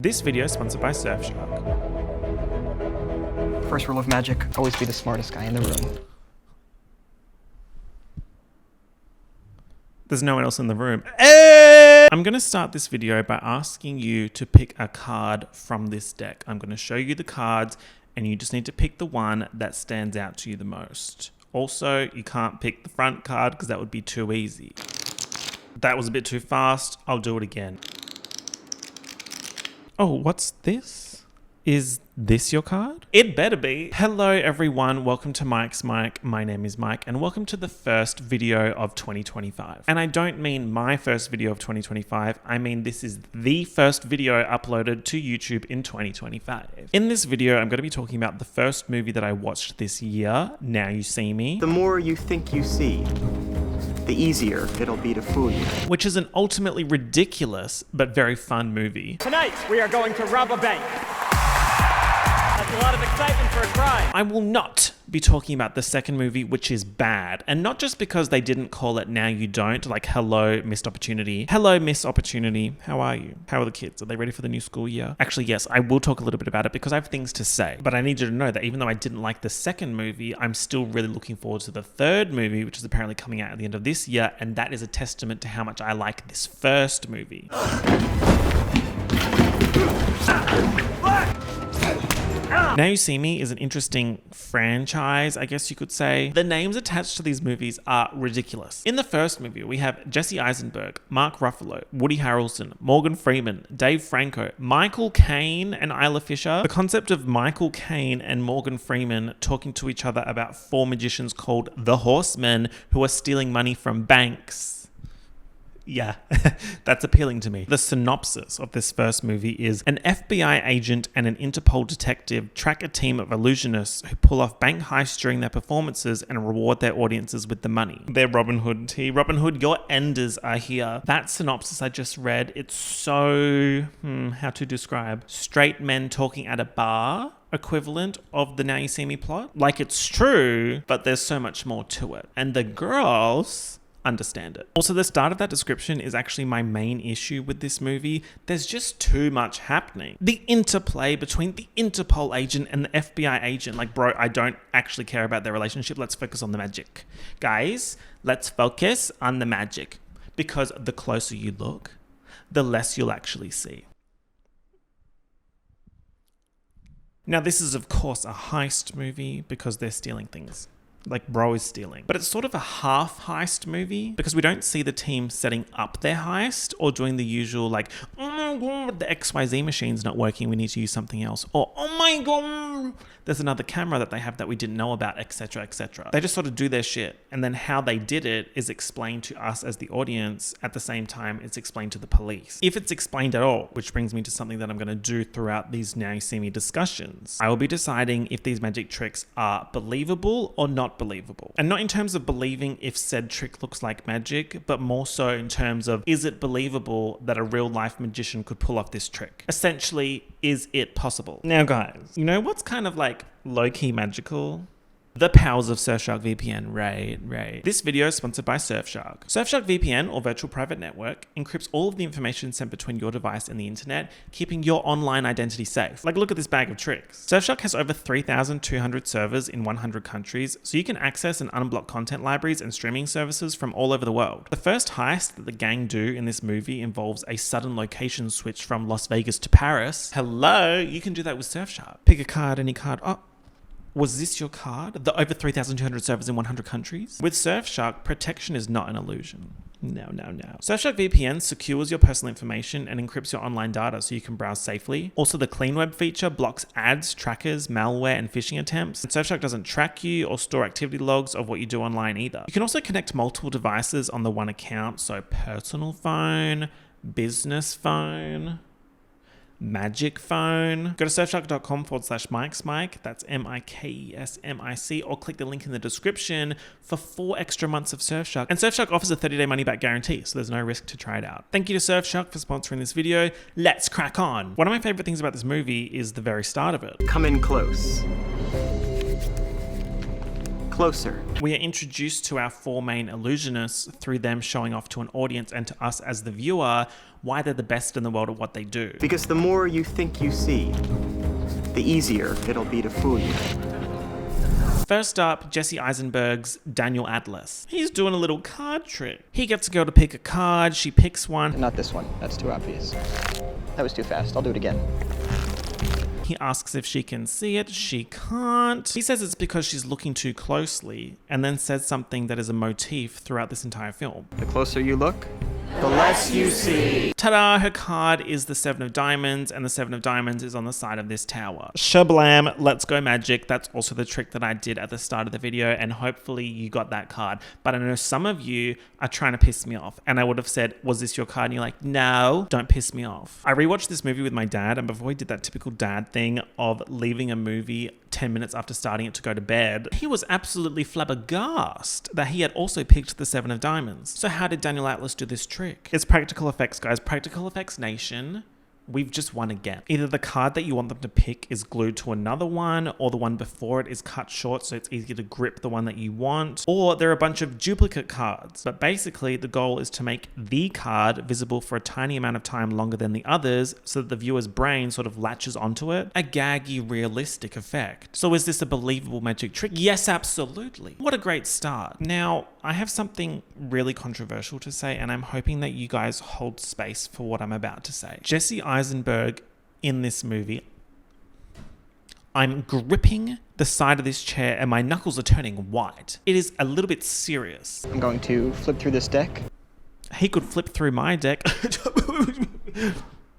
This video is sponsored by Surfshark. First rule of magic, always be the smartest guy in the room. There's no one else in the room. I'm going to start this video by asking you to pick a card from this deck. I'm going to show you the cards and you just need to pick the one that stands out to you the most. Also, you can't pick the front card because that would be too easy. That was a bit too fast. I'll do it again. Oh, what's this? Is this your card? It better be. Hello everyone, welcome to Mike's Mike. My name is Mike and welcome to the first video of 2025. And I don't mean my first video of 2025, I mean this is the first video uploaded to YouTube in 2025. In this video, I'm going to be talking about the first movie that I watched this year, Now You See Me. The more you think you see, the easier it'll be to fool you. Which is an ultimately ridiculous but very fun movie. Tonight, we are going to rob a bank. That's a lot of excitement for a crime. I will not be talking about the second movie, which is bad. And not just because they didn't call it Now You Don't, like hello, missed opportunity. Hello, missed opportunity. How are you? How are the kids? Are they ready for the new school year? Actually, yes, I will talk a little bit about it because I have things to say. But I need you to know that even though I didn't like the second movie, I'm still really looking forward to the third movie, which is apparently coming out at the end of this year. And that is a testament to how much I like this first movie. Now You See Me is an interesting franchise, I guess you could say. The names attached to these movies are ridiculous. In the first movie, we have Jesse Eisenberg, Mark Ruffalo, Woody Harrelson, Morgan Freeman, Dave Franco, Michael Caine, and Isla Fisher. The concept of Michael Caine and Morgan Freeman talking to each other about four magicians called the Horsemen who are stealing money from banks. Yeah, that's appealing to me. The synopsis of this first movie is an FBI agent and an Interpol detective track a team of illusionists who pull off bank heists during their performances and reward their audiences with the money. They're Robin Hood tea. Robin Hood, your enders are here. That synopsis I just read, it's so, how to describe? Straight men talking at a bar equivalent of the Now You See Me plot. Like it's true, but there's so much more to it. And the girls understand it. Also, the start of that description is actually my main issue with this movie. There's just too much happening. The interplay between the Interpol agent and the FBI agent. Like, bro, I don't actually care about their relationship. Let's focus on the magic. Guys, let's focus on the magic. Because the closer you look, the less you'll actually see. Now, this is, of course, a heist movie because they're stealing things. Like bro is stealing. But it's sort of a half heist movie because we don't see the team setting up their heist or doing the usual like, oh my god, the XYZ machine's not working, we need to use something else. Or, oh my god, there's another camera that they have that we didn't know about, etc, etc. They just sort of do their shit. And then how they did it is explained to us as the audience. At the same time, it's explained to the police. If it's explained at all, which brings me to something that I'm going to do throughout these Now You See Me discussions. I will be deciding if these magic tricks are believable or not believable. And not in terms of believing if said trick looks like magic, but more so in terms of, is it believable that a real life magician could pull off this trick? Essentially, is it possible? Now guys, you know what's kind of like low-key magical? The powers of Surfshark VPN, right. This video is sponsored by Surfshark. Surfshark VPN, or Virtual Private Network, encrypts all of the information sent between your device and the internet, keeping your online identity safe. Like, look at this bag of tricks. Surfshark has over 3,200 servers in 100 countries, so you can access and unblock content libraries and streaming services from all over the world. The first heist that the gang do in this movie involves a sudden location switch from Las Vegas to Paris. Hello, you can do that with Surfshark. Pick a card, any card. Oh, was this your card? The over 3,200 servers in 100 countries? With Surfshark, protection is not an illusion. No. Surfshark VPN secures your personal information and encrypts your online data so you can browse safely. Also, the Clean Web feature blocks ads, trackers, malware, and phishing attempts. And Surfshark doesn't track you or store activity logs of what you do online either. You can also connect multiple devices on the one account, so personal phone, business phone, magic phone. Go to surfshark.com/MikesMike. That's MIKESMIC, or click the link in the description for 4 extra months of Surfshark. And Surfshark offers a 30-day money-back guarantee, so there's no risk to try it out. Thank you to Surfshark for sponsoring this video. Let's crack on. One of my favorite things about this movie is the very start of it. Come in close. Closer. We are introduced to our 4 main illusionists through them showing off to an audience and to us as the viewer why they're the best in the world at what they do. Because the more you think you see, the easier it'll be to fool you. First up, Jesse Eisenberg's Daniel Atlas. He's doing a little card trick. He gets a girl to pick a card, she picks one. Not this one. That's too obvious. That was too fast. I'll do it again. He asks if she can see it. She can't. He says it's because she's looking too closely, and then says something that is a motif throughout this entire film. The closer you look, the less you see. Ta-da! Her card is the 7 of diamonds, and the 7 of diamonds is on the side of this tower. Shablam, let's go magic. That's also the trick that I did at the start of the video, and hopefully you got that card. But I know some of you are trying to piss me off, and I would have said, was this your card? And you're like, no, don't piss me off. I rewatched this movie with my dad, and before he did that typical dad thing of leaving a movie 10 minutes after starting it to go to bed, he was absolutely flabbergasted that he had also picked the 7 of diamonds. So how did Daniel Atlas do this trick? It's practical effects, guys. Practical effects nation. We've just won again. Either the card that you want them to pick is glued to another one, or the one before it is cut short so it's easier to grip the one that you want, or there are a bunch of duplicate cards. But basically the goal is to make the card visible for a tiny amount of time longer than the others so that the viewer's brain sort of latches onto it. A gaggy, realistic effect. So is this a believable magic trick? Yes, absolutely. What a great start. Now, I have something really controversial to say, and I'm hoping that you guys hold space for what I'm about to say. Jesse Eisenberg in this movie, I'm gripping the side of this chair and my knuckles are turning white. It is a little bit serious. I'm going to flip through this deck. He could flip through my deck.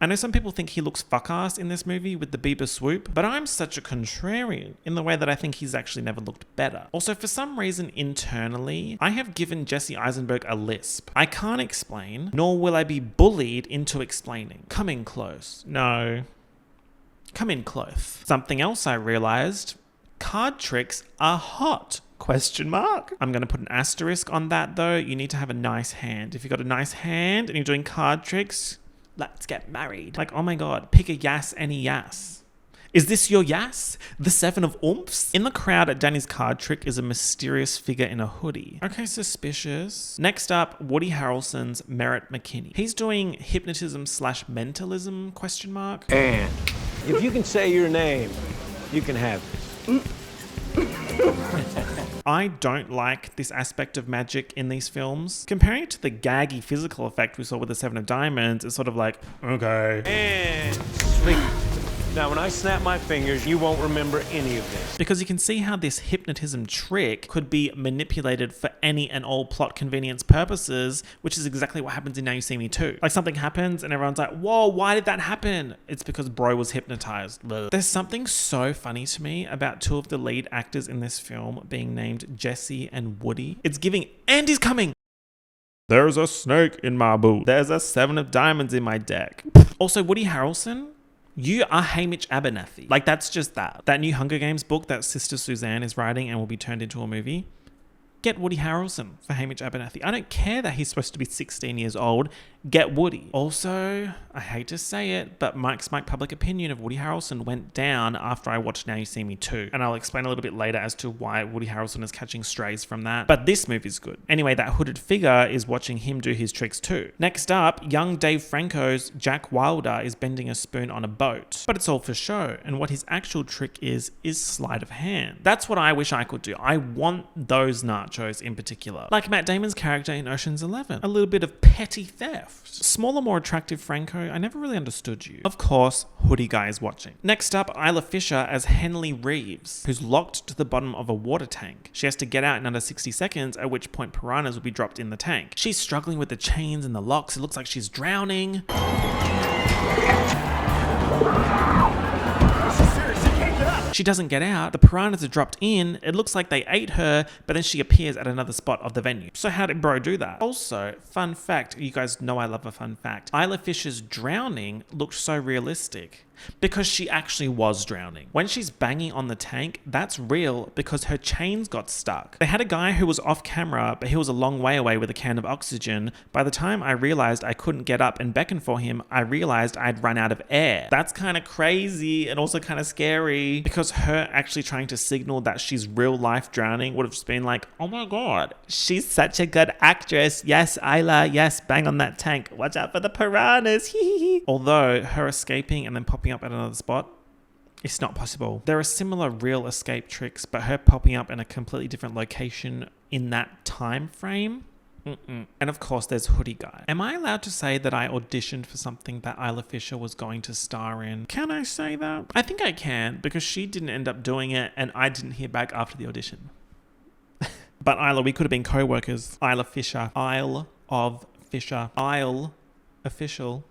I know some people think he looks fuck-ass in this movie with the Bieber swoop, but I'm such a contrarian in the way that I think he's actually never looked better. Also, for some reason internally, I have given Jesse Eisenberg a lisp. I can't explain, nor will I be bullied into explaining. Come in close. No. Come in close. Something else I realized, card tricks are hot. Question mark. I'm going to put an asterisk on that though. You need to have a nice hand. If you've got a nice hand and you're doing card tricks, let's get married. Like, oh my God, pick a yas, any yas. Is this your yas? The 7 of oomphs? In the crowd at Danny's card trick is a mysterious figure in a hoodie. Okay, suspicious. Next up, Woody Harrelson's Merritt McKinney. He's doing hypnotism/mentalism, question mark. And if you can say your name, you can have it. I don't like this aspect of magic in these films. Comparing it to the gaggy physical effect we saw with the 7 of diamonds, it's sort of like, okay. And sleep. Now, when I snap my fingers, you won't remember any of this. Because you can see how this hypnotism trick could be manipulated for any and all plot convenience purposes, which is exactly what happens in Now You See Me Too. Like, something happens and everyone's like, whoa, why did that happen? It's because bro was hypnotized. Blech. There's something so funny to me about 2 of the lead actors in this film being named Jesse and Woody. It's giving, Andy's coming. There's a snake in my boot. There's a 7 of diamonds in my deck. Also, Woody Harrelson, you are Hamish Abernathy. Like, that's just that. That new Hunger Games book that Sister Suzanne is writing and will be turned into a movie. Get Woody Harrelson for Hamish Abernathy. I don't care that he's supposed to be 16 years old. Get Woody. Also, I hate to say it, but Mike's public opinion of Woody Harrelson went down after I watched Now You See Me Too. And I'll explain a little bit later as to why Woody Harrelson is catching strays from that. But this movie's good. Anyway, that hooded figure is watching him do his tricks too. Next up, young Dave Franco's Jack Wilder is bending a spoon on a boat. But it's all for show. And what his actual trick is sleight of hand. That's what I wish I could do. I want those nachos in particular. Like Matt Damon's character in Ocean's 11. A little bit of petty theft. Smaller, more attractive Franco, I never really understood you. Of course, hoodie guy is watching. Next up, Isla Fisher as Henley Reeves, who's locked to the bottom of a water tank. She has to get out in under 60 seconds, at which point piranhas will be dropped in the tank. She's struggling with the chains and the locks. It looks like she's drowning. She doesn't get out. The piranhas are dropped in. It looks like they ate her, but then she appears at another spot of the venue. So how did bro do that? Also, fun fact, you guys know I love a fun fact. Isla Fisher's drowning looked so realistic because she actually was drowning. When she's banging on the tank, that's real because her chains got stuck. They had a guy who was off camera, but he was a long way away with a can of oxygen. By the time I realized I couldn't get up and beckon for him, I realized I'd run out of air. That's kind of crazy and also kind of scary because because her actually trying to signal that she's real life drowning would have just been like, oh my God, she's such a good actress. Yes, Isla, yes, bang on that tank. Watch out for the piranhas. Although her escaping and then popping up at another spot, it's not possible. There are similar real escape tricks, but her popping up in a completely different location in that time frame. And of course, there's Hoodie Guy. Am I allowed to say that I auditioned for something that Isla Fisher was going to star in? Can I say that? I think I can, because she didn't end up doing it and I didn't hear back after the audition. But Isla, we could have been co-workers. Isla Fisher. Isle of Fisher. Isle official.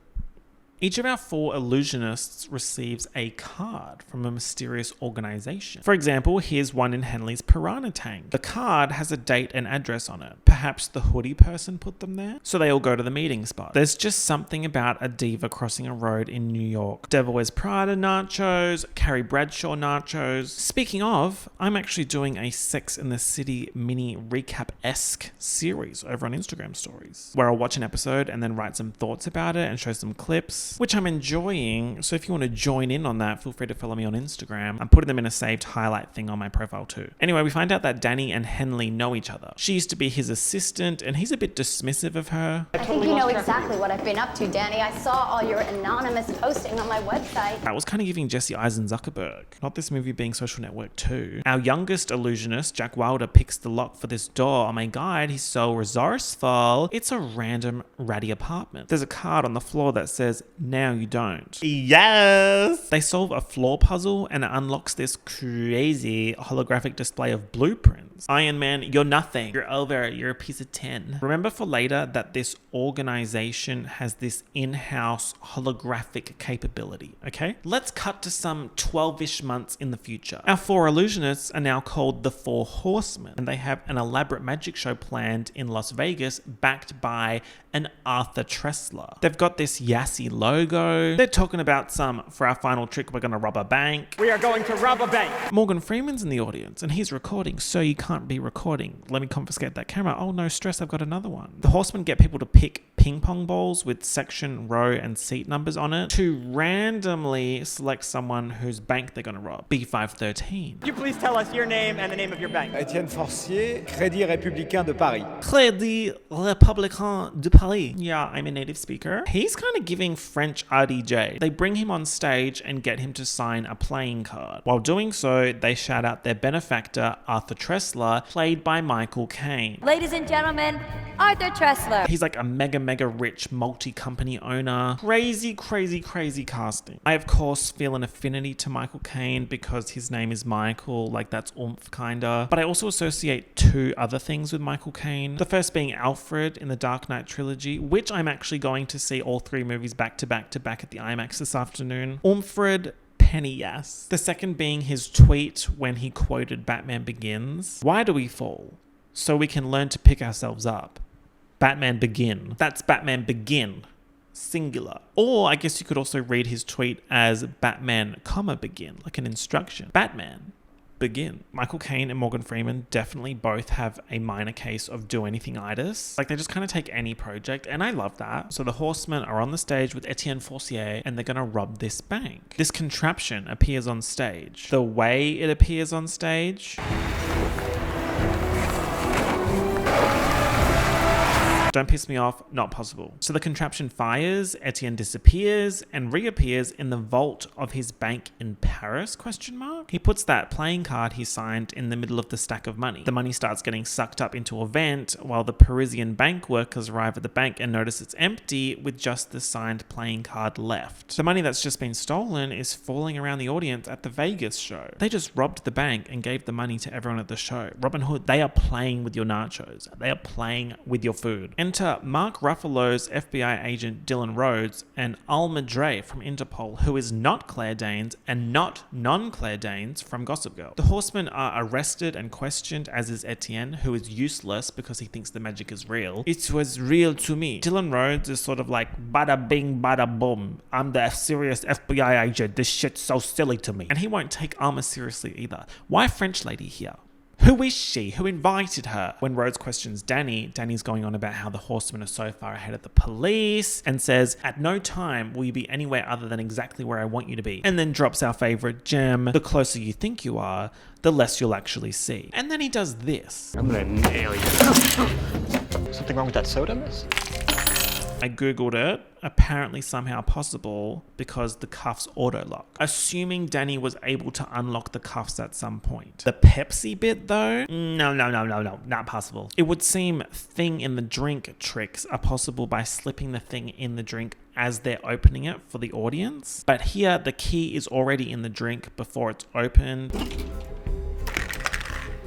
Each of our 4 illusionists receives a card from a mysterious organization. For example, here's one in Henley's piranha tank. The card has a date and address on it. Perhaps the hoodie person put them there? So they all go to the meeting spot. There's just something about a diva crossing a road in New York. Devil Wears Prada nachos, Carrie Bradshaw nachos. Speaking of, I'm actually doing a Sex and the City mini recap-esque series over on Instagram stories, where I'll watch an episode and then write some thoughts about it and show some clips, which I'm enjoying. So if you want to join in on that, feel free to follow me on Instagram. I'm putting them in a saved highlight thing on my profile too. Anyway, we find out that Danny and Henley know each other. She used to be his assistant and he's a bit dismissive of her. I think you know exactly what I've been up to, Danny. I saw all your anonymous posting on my website. That was kind of giving Jesse Eisen Zuckerberg. Not this movie being Social Network 2. Our youngest illusionist, Jack Wilder, picks the lock for this door. Oh my God, he's so resourceful. It's a random ratty apartment. There's a card on the floor that says, now you don't. Yes! They solve a floor puzzle and it unlocks this crazy holographic display of blueprints. Iron Man, you're nothing. You're over. You're a piece of tin. Remember for later that this organization has this in-house holographic capability, okay? Let's cut to some 12-ish months in the future. Our 4 illusionists are now called the 4 Horsemen, and they have an elaborate magic show planned in Las Vegas backed by an Arthur Tressler. They've got this Yassi logo. They're talking about for our final trick, we're gonna rob a bank. We are going to rob a bank. Morgan Freeman's in the audience and he's recording, so you can't be recording. Let me confiscate that camera. Oh, no stress, I've got another one. The Horsemen get people to pick ping pong balls with section, row, and seat numbers on it to randomly select someone whose bank they're gonna rob. B513. Could you please tell us your name and the name of your bank? Étienne Forcier, Crédit Républicain de Paris. Crédit Républicain de Paris. Yeah, I'm a native speaker. He's kind of giving French RDJ. They bring him on stage and get him to sign a playing card. While doing so, they shout out their benefactor, Arthur Tressler, played by Michael Caine. Ladies and gentlemen, Arthur Tressler. He's like a mega rich multi-company owner. Crazy casting. I, of course, feel an affinity to Michael Caine because his name is Michael, like that's oomph kinda. But I also associate 2 other things with Michael Caine. The first being Alfred in the Dark Knight trilogy, which I'm actually going to see all 3 movies back to back at the IMAX this afternoon. Umfred Penny, yes. The second being his tweet when he quoted Batman Begins. Why do we fall? So we can learn to pick ourselves up. Batman Begin. That's Batman Begin. Singular. Or I guess you could also read his tweet as Batman, begin, like an instruction. Batman. Begin. Michael Caine and Morgan Freeman definitely both have a minor case of do anything-itis. Like they just kind of take any project, and I love that. So the Horsemen are on the stage with Etienne Forcier and they're gonna rob this bank. This contraption appears on stage. The way it appears on stage... Don't piss me off, not possible. So the contraption fires, Etienne disappears and reappears in the vault of his bank in Paris, ? He puts that playing card he signed in the middle of the stack of money. The money starts getting sucked up into a vent while the Parisian bank workers arrive at the bank and notice it's empty with just the signed playing card left. The money that's just been stolen is falling around the audience at the Vegas show. They just robbed the bank and gave the money to everyone at the show. Robin Hood, they are playing with your nachos. They are playing with your food. Enter Mark Ruffalo's FBI agent Dylan Rhodes and Alma Dre from Interpol, who is not Claire Danes and not non-Claire Danes from Gossip Girl. The Horsemen are arrested and questioned, as is Etienne, who is useless because he thinks the magic is real. It was real to me. Dylan Rhodes is sort of like, bada bing, bada boom. I'm the serious FBI agent. This shit's so silly to me. And he won't take Alma seriously either. Why French lady here? Who is she? Who invited her? When Rhodes questions Danny, Danny's going on about how the horsemen are so far ahead of the police and says, at no time will you be anywhere other than exactly where I want you to be. And then drops our favorite gem, the closer you think you are, the less you'll actually see. And then he does this. I'm gonna nail you. Something wrong with that soda, miss? I googled it. Apparently somehow possible because the cuffs auto-lock. Assuming Danny was able to unlock the cuffs at some point. The Pepsi bit though? No, not possible. It would seem thing in the drink tricks are possible by slipping the thing in the drink as they're opening it for the audience. But here the key is already in the drink before it's opened.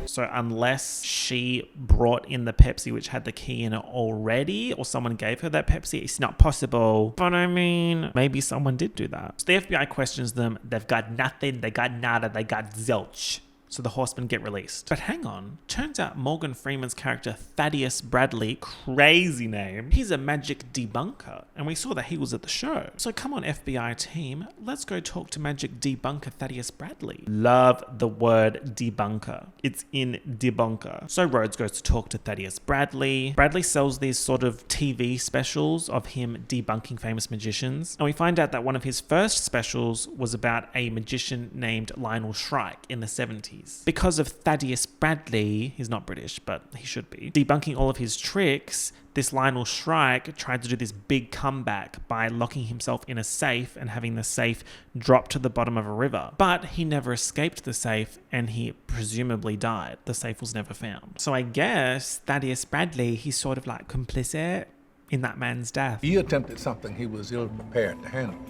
So unless she brought in the Pepsi, which had the key in it already, or someone gave her that Pepsi, it's not possible. But I mean, maybe someone did do that. So the FBI questions them. They've got nothing. They got nada. They got zilch. So the horsemen get released. But hang on, turns out Morgan Freeman's character Thaddeus Bradley, crazy name, he's a magic debunker, and we saw that he was at the show. So come on FBI team, let's go talk to magic debunker Thaddeus Bradley. Love the word debunker. It's in debunker. So Rhodes goes to talk to Thaddeus Bradley. Bradley sells these sort of TV specials of him debunking famous magicians, and we find out that one of his first specials was about a magician named Lionel Shrike in the 70s. Because of Thaddeus Bradley, he's not British, but he should be, debunking all of his tricks, this Lionel Shrike tried to do this big comeback by locking himself in a safe and having the safe drop to the bottom of a river. But he never escaped the safe and he presumably died. The safe was never found. So I guess Thaddeus Bradley, he's sort of like complicit in that man's death. He attempted something he was ill prepared to handle.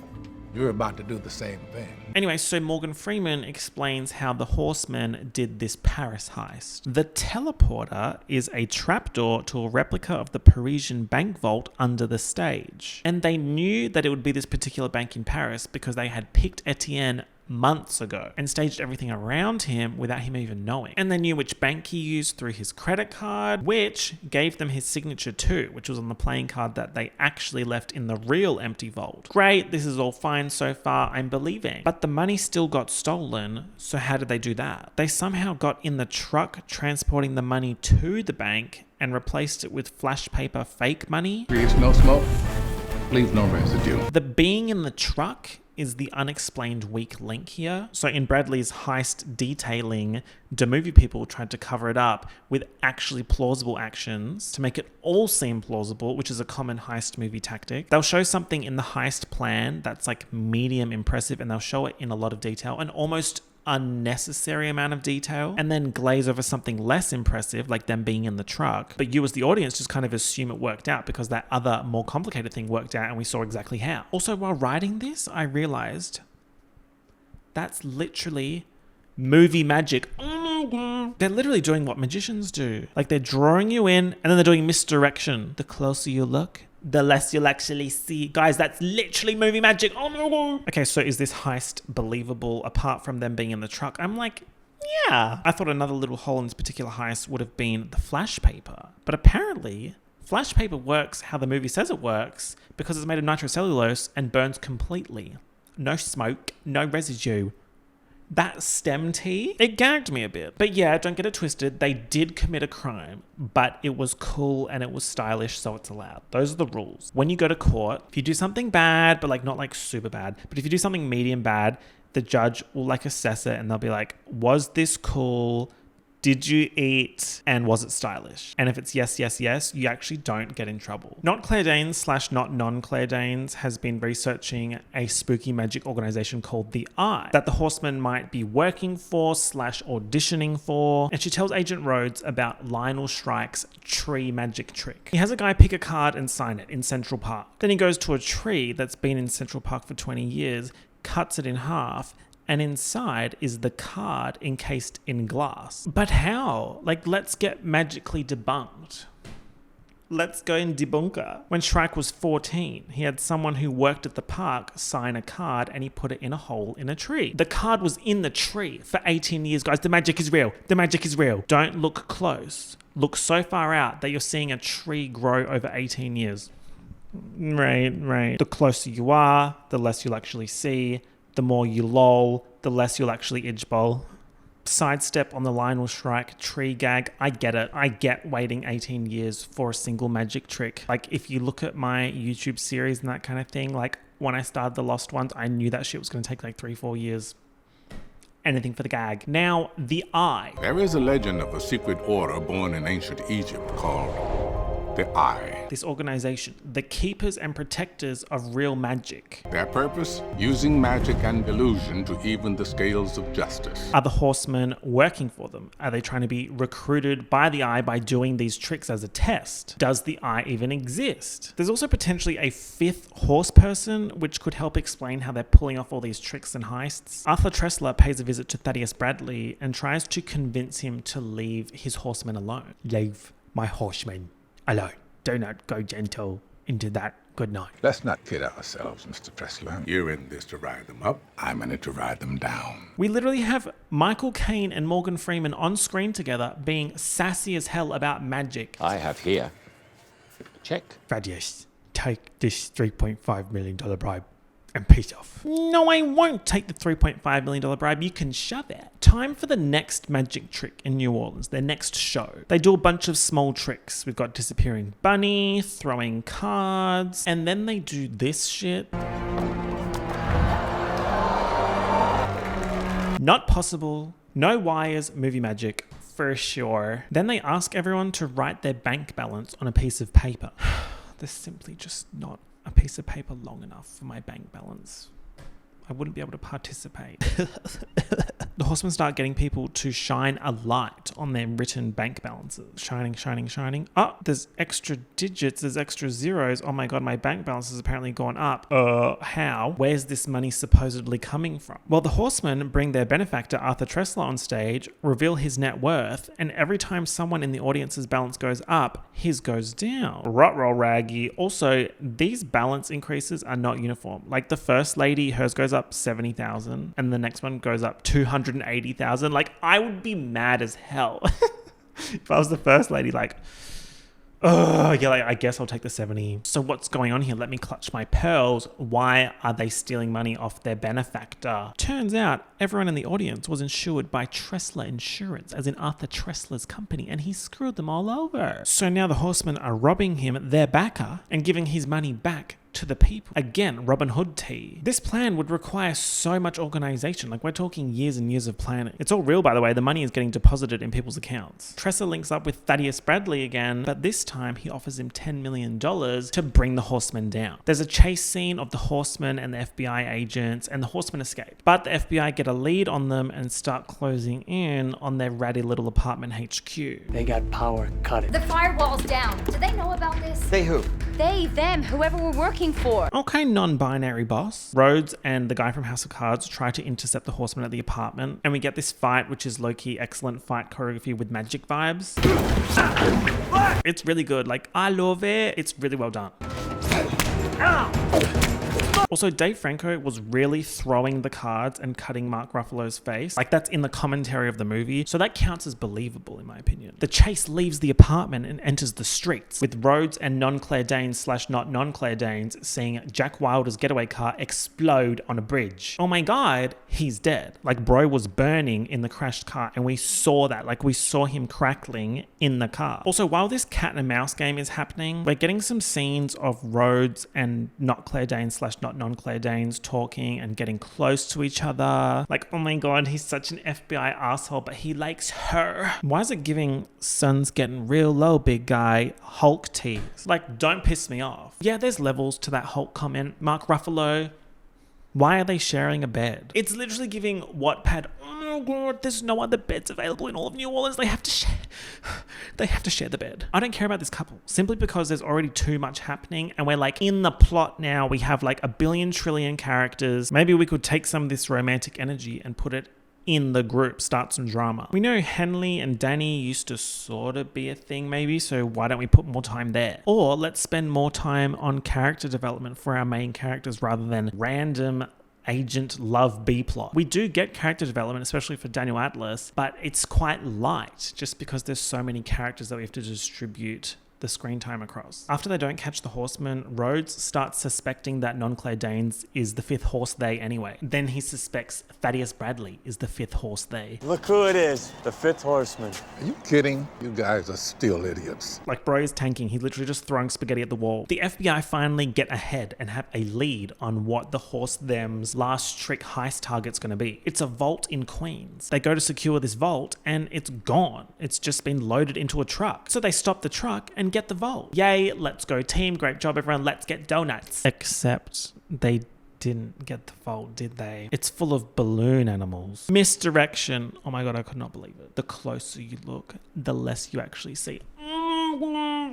You're about to do the same thing. Anyway, so Morgan Freeman explains how the horsemen did this Paris heist. The teleporter is a trapdoor to a replica of the Parisian bank vault under the stage. And they knew that it would be this particular bank in Paris because they had picked Etienne months ago and staged everything around him without him even knowing. And they knew which bank he used through his credit card, which gave them his signature too, which was on the playing card that they actually left in the real empty vault. Great, this is all fine so far, I'm believing. But the money still got stolen, so how did they do that? They somehow got in the truck transporting the money to the bank and replaced it with flash paper fake money. Creates no smoke, leaves no residue. The being in the truck is the unexplained weak link here. So in Bradley's heist detailing, the movie people tried to cover it up with actually plausible actions to make it all seem plausible, which is a common heist movie tactic. They'll show something in the heist plan that's like medium impressive and they'll show it in a lot of detail, an almost unnecessary amount of detail, and then glaze over something less impressive like them being in the truck. But you as the audience just kind of assume it worked out because that other more complicated thing worked out and we saw exactly how. Also, while writing this, I realized that's literally movie magic. Oh my God. They're literally doing what magicians do. Like they're drawing you in and then they're doing misdirection. The closer you look, the less you'll actually see. Guys, that's literally movie magic. Oh my God. Okay, so is this heist believable apart from them being in the truck? I'm like, yeah. I thought another little hole in this particular heist would have been the flash paper. But apparently, flash paper works how the movie says it works because it's made of nitrocellulose and burns completely. No smoke, no residue. That stem tee, it gagged me a bit. But yeah, don't get it twisted. They did commit a crime, but it was cool and it was stylish, so it's allowed. Those are the rules. When you go to court, if you do something bad, but like not like super bad, but if you do something medium bad, the judge will like assess it and they'll be like, was this cool? Did you eat? And was it stylish? And if it's yes, yes, yes, you actually don't get in trouble. Not Claire Danes / not non-Claire Danes has been researching a spooky magic organization called The Eye that the horsemen might be working for / auditioning for. And she tells Agent Rhodes about Lionel Shrike's tree magic trick. He has a guy pick a card and sign it in Central Park. Then he goes to a tree that's been in Central Park for 20 years, cuts it in half, and inside is the card encased in glass. But how? Like, let's get magically debunked. Let's go in debunker. When Shrike was 14, he had someone who worked at the park sign a card and he put it in a hole in a tree. The card was in the tree for 18 years, guys. The magic is real. The magic is real. Don't look close. Look so far out that you're seeing a tree grow over 18 years. Right. The closer you are, the less you'll actually see. The more you lol, the less you'll actually idge bowl. Sidestep on the Lionel Shrike tree gag. I get it. I get waiting 18 years for a single magic trick. Like, if you look at my YouTube series and that kind of thing, like when I started The Lost Ones, I knew that shit was going to take like 3-4 years. Anything for the gag. Now, the Eye. There is a legend of a secret order born in ancient Egypt called the Eye. This organization, the keepers and protectors of real magic. Their purpose? Using magic and illusion to even the scales of justice. Are the horsemen working for them? Are they trying to be recruited by the Eye by doing these tricks as a test? Does the Eye even exist? There's also potentially a fifth horse person, which could help explain how they're pulling off all these tricks and heists. Arthur Tressler pays a visit to Thaddeus Bradley and tries to convince him to leave his horsemen alone. Leave my horsemen alone. Do not go gentle into that good night. Let's not kid ourselves, Mr. Tressler. You're in this to ride them up. I'm in it to ride them down. We literally have Michael Caine and Morgan Freeman on screen together being sassy as hell about magic. I have here. Check. Thaddeus, take this $3.5 million bribe and peace off. No, I won't take the $3.5 million bribe. You can shove it. Time for the next magic trick in New Orleans, their next show. They do a bunch of small tricks. We've got disappearing bunny, throwing cards, and then they do this shit. Not possible. No wires, movie magic. For sure. Then they ask everyone to write their bank balance on a piece of paper. There's simply just not a piece of paper long enough for my bank balance. I wouldn't be able to participate. The horsemen start getting people to shine a light on their written bank balances. Shining, shining, shining. Oh, there's extra digits, there's extra zeros. Oh my god, my bank balance has apparently gone up. How? Where's this money supposedly coming from? Well, the horsemen bring their benefactor, Arthur Tressler, on stage, reveal his net worth, and every time someone in the audience's balance goes up, his goes down. Ruh-roh raggy. Also, these balance increases are not uniform. Like the first lady, hers goes up 70,000 and the next one goes up 280,000. Like, I would be mad as hell if I was the first lady. Like, oh yeah, like, I guess I'll take the 70. So what's going on here? Let me clutch my pearls. Why are they stealing money off their benefactor? Turns out everyone in the audience was insured by Tressler Insurance, as in Arthur Tressler's company, and he screwed them all over. So now the horsemen are robbing him, their backer, and giving his money back to the people. Again, Robin Hood tea. This plan would require so much organization. Like, we're talking years and years of planning. It's all real, by the way. The money is getting deposited in people's accounts. Tressler links up with Thaddeus Bradley again, but this time he offers him $10 million to bring the horsemen down. There's a chase scene of the horsemen and the FBI agents, and the horsemen escape. But the FBI get a lead on them and start closing in on their ratty little apartment HQ. They got power, cut it. The firewall's down. Do they know about this? They who? They, them, whoever we're working for. Okay, non-binary boss. Rhodes and the guy from House of Cards try to intercept the horsemen at the apartment, and we get this fight, which is low-key excellent fight choreography with magic vibes. It's really good. Like, I love it. It's really well done. Also, Dave Franco was really throwing the cards and cutting Mark Ruffalo's face. Like, that's in the commentary of the movie, so that counts as believable in my opinion. The chase leaves the apartment and enters the streets, with Rhodes and non-Claire Danes / not non-Claire Danes seeing Jack Wilder's getaway car explode on a bridge. Oh my god, he's dead. Like, bro was burning in the crashed car, and we saw that. Like, we saw him crackling in the car. Also, while this cat and mouse game is happening, we're getting some scenes of Rhodes and not Claire Danes / not non-Claire Danes talking and getting close to each other. Like, oh my god, he's such an FBI asshole, but he likes her. Why is it giving sun's getting real low, big guy, Hulk tease? Like, don't piss me off. Yeah, there's levels to that Hulk comment. Mark Ruffalo, why are they sharing a bed? It's literally giving Wattpad, oh god, there's no other beds available in all of New Orleans. They have to share the bed. I don't care about this couple, simply because there's already too much happening, and we're like in the plot now. We have like a billion trillion characters. Maybe we could take some of this romantic energy and put it in the group, start some drama. We know Henley and Danny used to sort of be a thing maybe, so why don't we put more time there? Or let's spend more time on character development for our main characters rather than random agent love B-plot. We do get character development, especially for Daniel Atlas, but it's quite light just because there's so many characters that we have to distribute the screen time across. After they don't catch the horseman, Rhodes starts suspecting that non-Claire Danes is the fifth horse they anyway. Then he suspects Thaddeus Bradley is the fifth horse they. Look who it is, the fifth horseman. Are you kidding? You guys are still idiots. Like, bro is tanking. He's literally just throwing spaghetti at the wall. The FBI finally get ahead and have a lead on what the horse them's last trick heist target's going to be. It's a vault in Queens. They go to secure this vault and it's gone. It's just been loaded into a truck. So they stop the truck and get the vault. Yay, let's go team. Great job, everyone. Let's get donuts. Except they didn't get the vault, did they? It's full of balloon animals. Misdirection. Oh my God, I could not believe it. The closer you look, the less you actually see.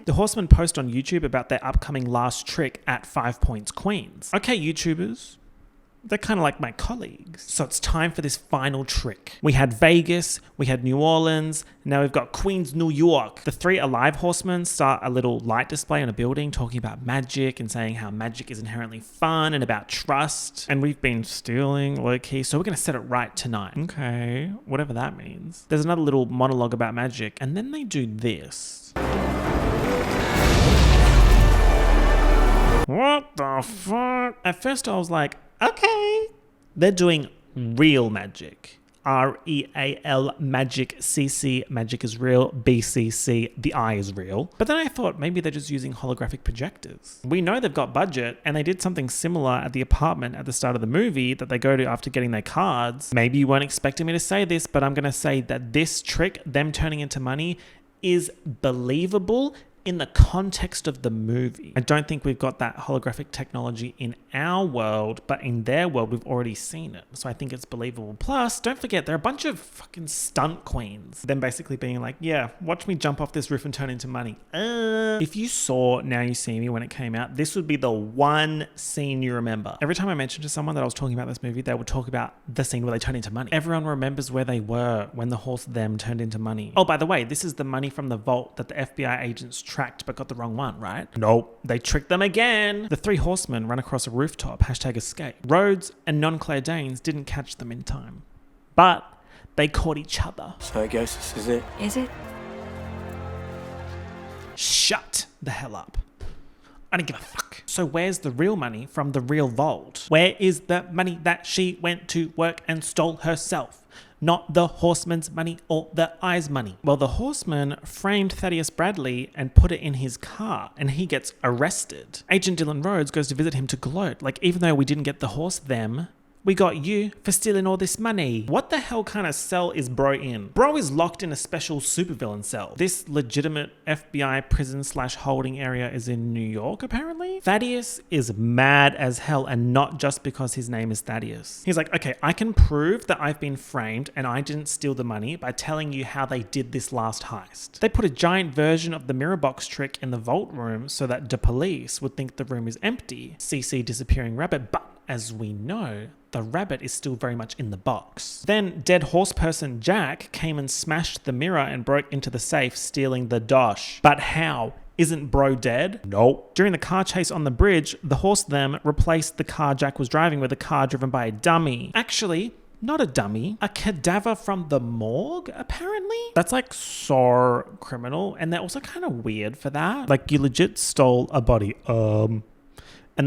The horsemen post on YouTube about their upcoming last trick at 5 Points Queens. Okay, YouTubers. They're kind of like my colleagues. So it's time for this final trick. We had Vegas, we had New Orleans, now we've got Queens, New York. The three alive horsemen start a little light display on a building talking about magic and saying how magic is inherently fun and about trust. And we've been stealing low-key, so we're going to set it right tonight. Okay, whatever that means. There's another little monologue about magic, and then they do this. What the fuck? At first I was like, okay. They're doing real magic. REAL magic, CC, magic is real, BCC, the eye is real. But then I thought maybe they're just using holographic projectors. We know they've got budget and they did something similar at the apartment at the start of the movie that they go to after getting their cards. Maybe you weren't expecting me to say this, but I'm going to say that this trick, them turning into money, is believable in the context of the movie. I don't think we've got that holographic technology in our world, but in their world, we've already seen it. So I think it's believable. Plus, don't forget, they're a bunch of fucking stunt queens. Them basically being like, yeah, watch me jump off this roof and turn into money. If you saw Now You See Me when it came out, this would be the one scene you remember. Every time I mentioned to someone that I was talking about this movie, they would talk about the scene where they turn into money. Everyone remembers where they were when the horse them turned into money. Oh, by the way, this is the money from the vault that the FBI agents tracked but got the wrong one, right? Nope. They tricked them again. The three horsemen run across a rooftop, #escape. Rhodes and non-Claire Danes didn't catch them in time, but they caught each other. So I guess this is it. Is it? Shut the hell up. I don't give a fuck. So where's the real money from the real vault? Where is the money that she went to work and stole herself? Not the horseman's money or the eye's money. Well, the horseman framed Thaddeus Bradley and put it in his car, and he gets arrested. Agent Dylan Rhodes goes to visit him to gloat, like, even though we didn't get the horse them, we got you for stealing all this money. What the hell kind of cell is bro in? Bro is locked in a special supervillain cell. This legitimate FBI prison/holding area is in New York, apparently. Thaddeus is mad as hell, and not just because his name is Thaddeus. He's like, okay, I can prove that I've been framed and I didn't steal the money by telling you how they did this last heist. They put a giant version of the mirror box trick in the vault room so that the police would think the room is empty. CC disappearing rabbit, but as we know, the rabbit is still very much in the box. Then dead horse person Jack came and smashed the mirror and broke into the safe, stealing the dosh. But how? Isn't bro dead? Nope. During the car chase on the bridge, the horse them replaced the car Jack was driving with a car driven by a dummy. Actually, not a dummy, a cadaver from the morgue, apparently? That's like so criminal, and they're also kind of weird for that. Like, you legit stole a body, and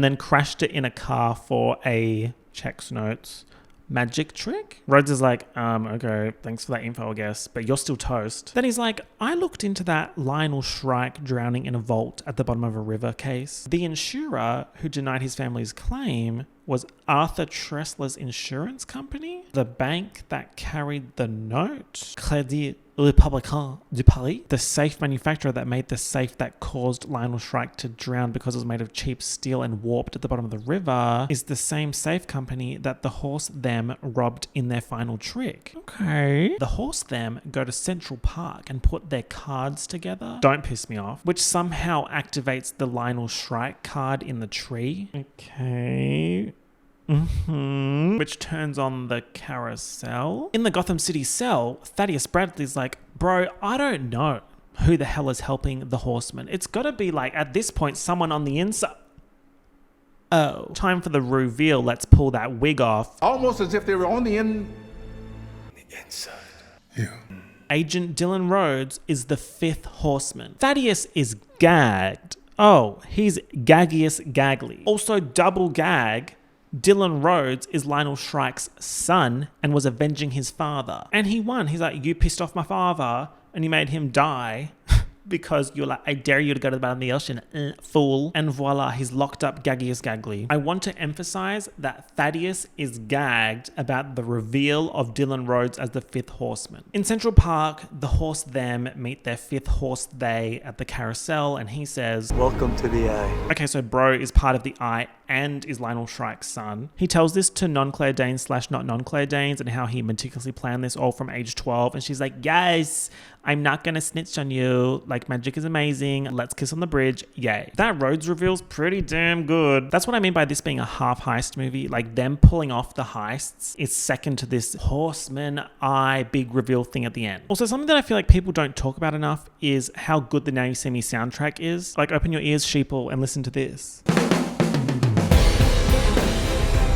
then crashed it in a car for a, checks notes, magic trick? Rhodes is like, okay, thanks for that info, I guess, but you're still toast. Then he's like, I looked into that Lionel Shrike drowning in a vault at the bottom of a river case. The insurer who denied his family's claim was Arthur Tressler's insurance company, the bank that carried the note, Crédit Républicain de Paris, the safe manufacturer that made the safe that caused Lionel Shrike to drown because it was made of cheap steel and warped at the bottom of the river, is the same safe company that the horse them robbed in their final trick. Okay. The horse them go to Central Park and put their cards together. Don't piss me off. Which somehow activates the Lionel Shrike card in the tree. Okay. Which turns on the carousel. In the Gotham City cell, Thaddeus Bradley's like, bro, I don't know who the hell is helping the horseman. It's gotta be like, at this point, someone on the inside. Oh, time for the reveal. Let's pull that wig off. Almost as if they were on the inside. Yeah. Agent Dylan Rhodes is the fifth horseman. Thaddeus is gagged. Oh, he's gaggiest gaggly. Also double gag. Dylan Rhodes is Lionel Shrike's son and was avenging his father. And he won. He's like, you pissed off my father and you made him die. Because you're like, I dare you to go to the bottom of the ocean, fool. And voila, he's locked up gaggiest gaggly. I want to emphasize that Thaddeus is gagged about the reveal of Dylan Rhodes as the fifth horseman. In Central Park, the horse them meet their fifth horse they at the carousel, and he says, Welcome to the Eye. okay, so bro is part of the Eye and is Lionel Shrike's son. He tells this to non-Claire Danes / not non-Claire Danes and how he meticulously planned this all from age 12. And she's like, yes, I'm not gonna snitch on you. Like, magic is amazing. Let's kiss on the bridge. Yay. That Rhodes reveal's pretty damn good. That's what I mean by this being a half heist movie. Like, them pulling off the heists is second to this horseman eye big reveal thing at the end. Also, something that I feel like people don't talk about enough is how good the Now You See Me soundtrack is. Like, open your ears, sheeple, and listen to this.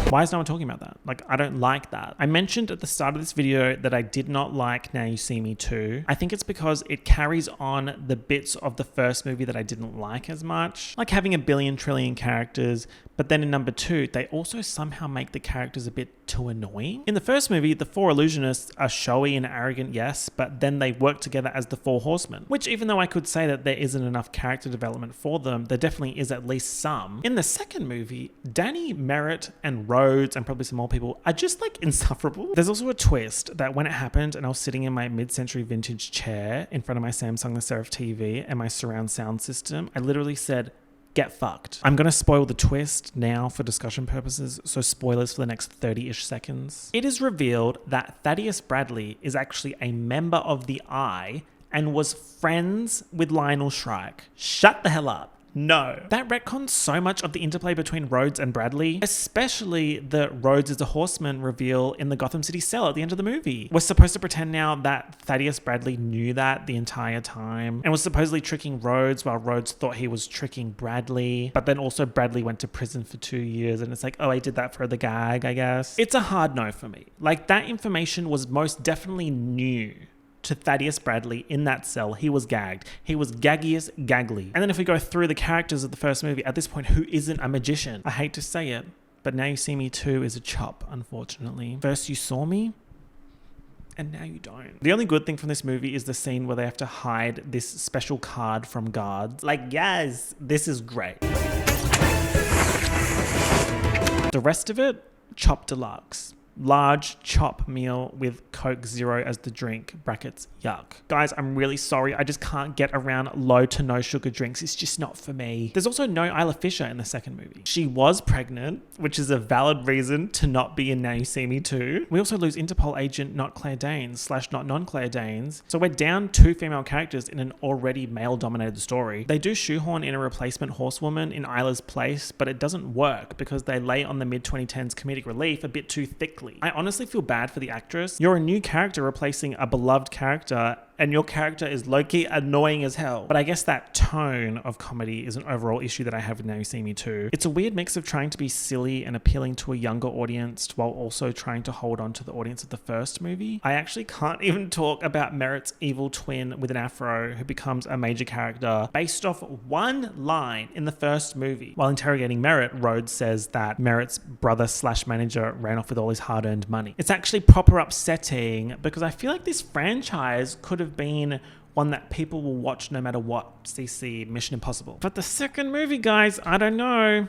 Why is no one talking about that? Like, I don't like that. I mentioned at the start of this video that I did not like Now You See Me 2. I think it's because it carries on the bits of the first movie that I didn't like as much. Like having a billion trillion characters, but then in number 2, they also somehow make the characters a bit too annoying. In the first movie, the 4 illusionists are showy and arrogant, yes, but then they work together as the 4 horsemen, which even though I could say that there isn't enough character development for them, there definitely is at least some. In the second movie, Danny, Merritt, and Rhodes, and probably some more people, are just like insufferable. There's also a twist that when it happened and I was sitting in my mid-century vintage chair in front of my Samsung The Serif TV and my surround sound system, I literally said, get fucked. I'm gonna spoil the twist now for discussion purposes, so spoilers for the next 30-ish seconds. It is revealed that Thaddeus Bradley is actually a member of the Eye and was friends with Lionel Shrike. Shut the hell up. No. That retcons so much of the interplay between Rhodes and Bradley, especially the Rhodes is a horseman reveal in the Gotham City cell at the end of the movie. We're supposed to pretend now that Thaddeus Bradley knew that the entire time and was supposedly tricking Rhodes while Rhodes thought he was tricking Bradley. But then also Bradley went to prison for 2 years and it's like, oh, I did that for the gag, I guess. It's a hard no for me. Like, that information was most definitely new to Thaddeus Bradley in that cell. He was gagged. He was gaggiest gaggly. And then if we go through the characters of the first movie, at this point, who isn't a magician? I hate to say it, but Now You See Me 2 is a chop, unfortunately. First you saw me, and now you don't. The only good thing from this movie is the scene where they have to hide this special card from guards. Like, yes, this is great. The rest of it, chop deluxe. Large chop meal with Coke Zero as the drink, brackets, yuck. Guys, I'm really sorry. I just can't get around low to no sugar drinks. It's just not for me. There's also no Isla Fisher in the second movie. She was pregnant, which is a valid reason to not be in Now You See Me 2. We also lose Interpol agent not Claire Danes / not non-Claire Danes. So we're down 2 female characters in an already male-dominated story. They do shoehorn in a replacement horsewoman in Isla's place, but it doesn't work because they lay on the mid-2010s comedic relief a bit too thickly. I honestly feel bad for the actress. You're a new character replacing a beloved character, and your character is low-key annoying as hell. But I guess that tone of comedy is an overall issue that I have with Now You See Me 2. It's a weird mix of trying to be silly and appealing to a younger audience while also trying to hold on to the audience of the first movie. I actually can't even talk about Merritt's evil twin with an afro who becomes a major character based off one line in the first movie. While interrogating Merritt, Rhodes says that Merritt's brother / manager ran off with all his hard-earned money. It's actually proper upsetting because I feel like this franchise could have been one that people will watch no matter what. CC, Mission Impossible. But the second movie, guys, I don't know.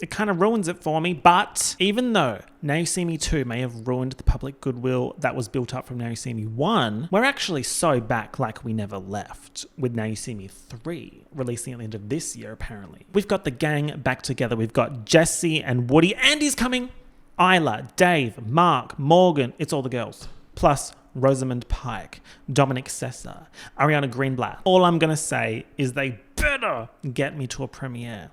It kind of ruins it for me. But even though Now You See Me 2 may have ruined the public goodwill that was built up from Now You See Me 1, we're actually so back like we never left with Now You See Me 3, releasing at the end of this year, apparently. We've got the gang back together. We've got Jesse and Woody. Andy's coming. Isla, Dave, Mark, Morgan. It's all the girls. Plus Rosamund Pike, Dominic Sessa, Ariana Greenblatt. All I'm going to say is they better get me to a premiere.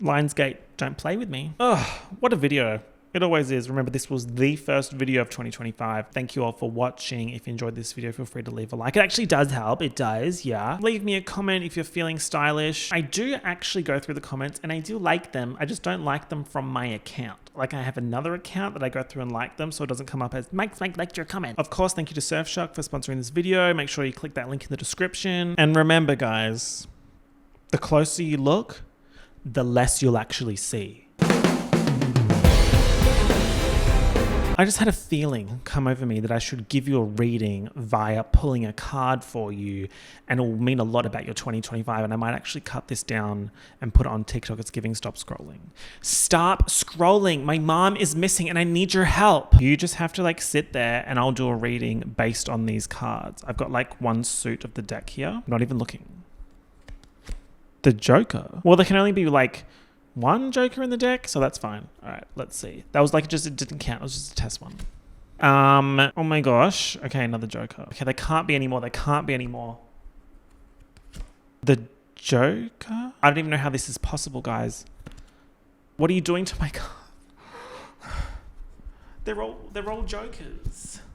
Lionsgate, don't play with me. Ugh, what a video. It always is. Remember, this was the first video of 2025. Thank you all for watching. If you enjoyed this video, feel free to leave a like. It actually does help. It does, yeah. Leave me a comment if you're feeling stylish. I do actually go through the comments and I do like them. I just don't like them from my account. Like, I have another account that I go through and like them so it doesn't come up as Mike liked your comment. Of course, thank you to Surfshark for sponsoring this video. Make sure you click that link in the description. And remember, guys, The closer you look, the less you'll actually see. I just had a feeling come over me that I should give you a reading via pulling a card for you, and it will mean a lot about your 2025, and I might actually cut this down and put it on TikTok. It's giving stop scrolling. Stop scrolling. My mom is missing and I need your help. You just have to like sit there and I'll do a reading based on these cards. I've got like one suit of the deck here. Not even looking. The Joker. Well, there can only be like one Joker in the deck, so that's fine. All right, let's see. That was like it didn't count. It was just a test one. Oh my gosh. Okay, another Joker. Okay, there can't be any more. There can't be any more. The Joker? I don't even know how this is possible, guys. What are you doing to my card? They're all Jokers.